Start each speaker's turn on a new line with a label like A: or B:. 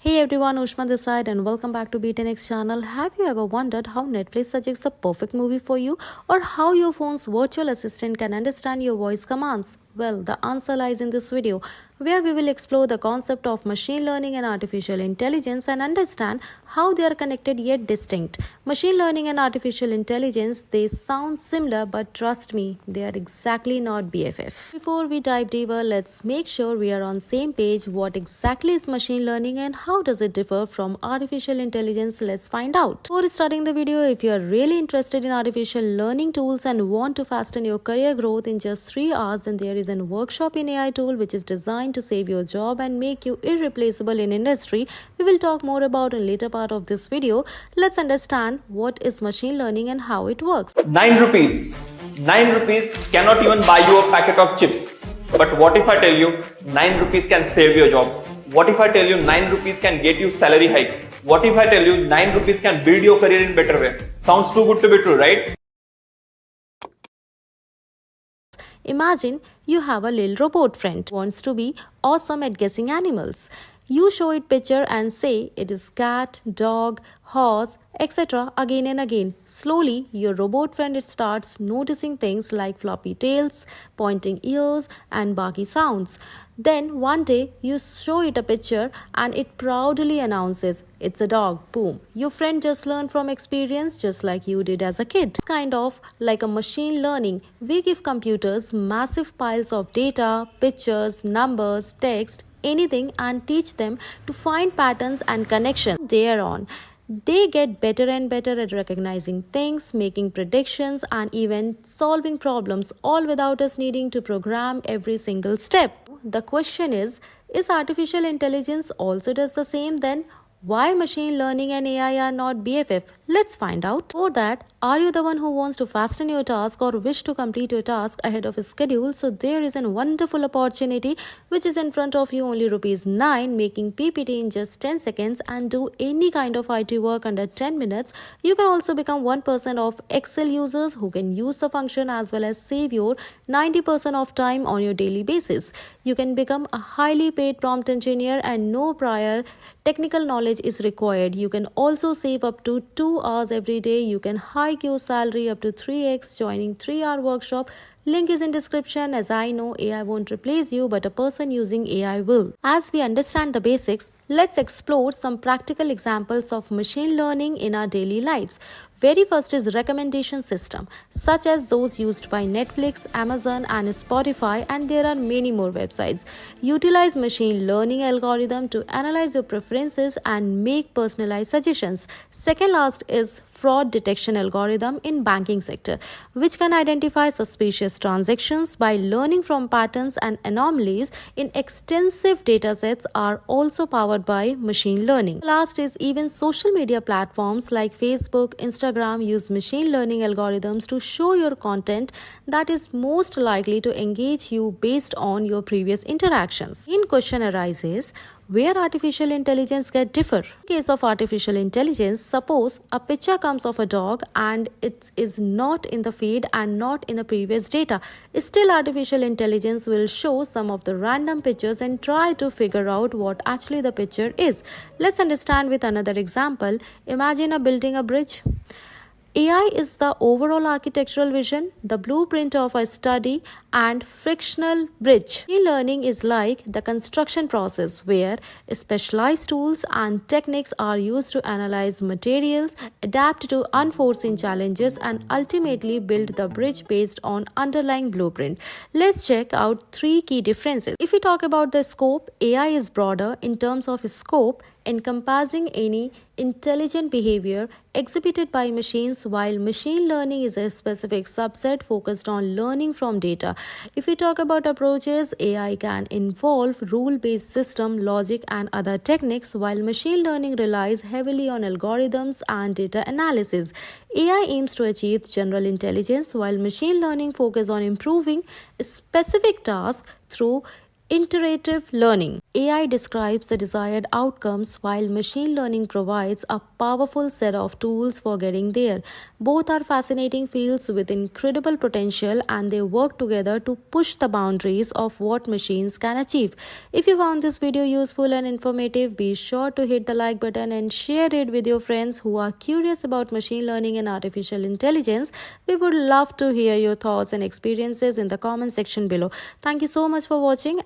A: Hey everyone, Ushma this side and welcome back to Be10x channel. Have you ever wondered how Netflix suggests the perfect movie for you, or how your phone's virtual assistant can understand your voice commands? Well, the answer lies in this video, where we will explore the concept of machine learning and artificial intelligence and understand how they are connected yet distinct. Machine learning and artificial intelligence, they sound similar, but trust me, they are exactly not BFF. Before we dive deeper, let's make sure we are on same page. What exactly is machine learning and how does it differ from artificial intelligence? Let's find out. Before starting the video, if you are really interested in artificial learning tools and want to fasten your career growth in just 3 hours, then there is a workshop in AI tool which is designed to save your job and make you irreplaceable in industry. We will talk more about in later part of this video. Let's understand what is machine learning and how it works.
B: 9 rupees. 9 rupees cannot even buy you a packet of chips. But what if I tell you 9 rupees can save your job? What if I tell you 9 rupees can get you salary hike? What if I tell you 9 rupees can build your career in better way? Sounds too good to be true, right?
A: Imagine you have a little robot friend who wants to be awesome at guessing animals. You show it picture and say it is cat, dog, horse, etc. again and again. Slowly, your robot friend starts noticing things like floppy tails, pointing ears, and barky sounds. Then one day you show it a picture and it proudly announces it's a dog. Boom. Your friend just learned from experience just like you did as a kid. It's kind of like a machine learning. We give computers massive piles of data, pictures, numbers, text, anything and teach them to find patterns and connections thereon. They get better and better at recognizing things, making predictions, and even solving problems, all without us needing to program every single step. The question is artificial intelligence also does the same then? Why machine learning and AI are not BFF? Let's find out. For that, are you the one who wants to fasten your task or wish to complete your task ahead of a schedule? So there is a wonderful opportunity which is in front of you, only ₹9, making PPT in just 10 seconds and do any kind of IT work under 10 minutes. You can also become 1% of Excel users who can use the function as well as save your 90% of time on your daily basis. You can become a highly paid prompt engineer and no prior technical knowledge is required. You can also save up to 2 hours every day. You can hike your salary up to 3x joining 3-hour workshop. Link is in description. As I know, AI won't replace you, but a person using AI will. As we understand the basics, let's explore some practical examples of machine learning in our daily lives. Very first is recommendation system, such as those used by Netflix, Amazon and Spotify, and there are many more websites. Utilize machine learning algorithm to analyze your preferences and make personalized suggestions. Second last is fraud detection algorithm in banking sector, which can identify suspicious transactions by learning from patterns and anomalies in extensive datasets are also powered by machine learning. Last is even social media platforms like Facebook, Instagram use machine learning algorithms to show your content that is most likely to engage you based on your previous interactions. In question arises, where artificial intelligence get differ. In case of artificial intelligence, suppose a picture comes of a dog and it is not in the feed and not in the previous data. Still, artificial intelligence will show some of the random pictures and try to figure out what actually the picture is. Let's understand with another example. Imagine building a bridge. AI is the overall architectural vision, the blueprint of a study and frictional bridge. E-learning is like the construction process where specialized tools and techniques are used to analyze materials, adapt to unforeseen challenges and ultimately build the bridge based on underlying blueprint. Let's check out 3 key differences. If we talk about the scope, AI is broader in terms of scope, encompassing any intelligent behavior exhibited by machines, while machine learning is a specific subset focused on learning from data. If we talk about approaches, AI can involve rule-based system, logic and other techniques, while machine learning relies heavily on algorithms and data analysis. AI aims to achieve general intelligence, while machine learning focuses on improving specific tasks through Iterative learning. AI describes the desired outcomes while machine learning provides a powerful set of tools for getting there. Both are fascinating fields with incredible potential and they work together to push the boundaries of what machines can achieve. If you found this video useful and informative, be sure to hit the like button and share it with your friends who are curious about machine learning and artificial intelligence. We would love to hear your thoughts and experiences in the comment section below. Thank you so much for watching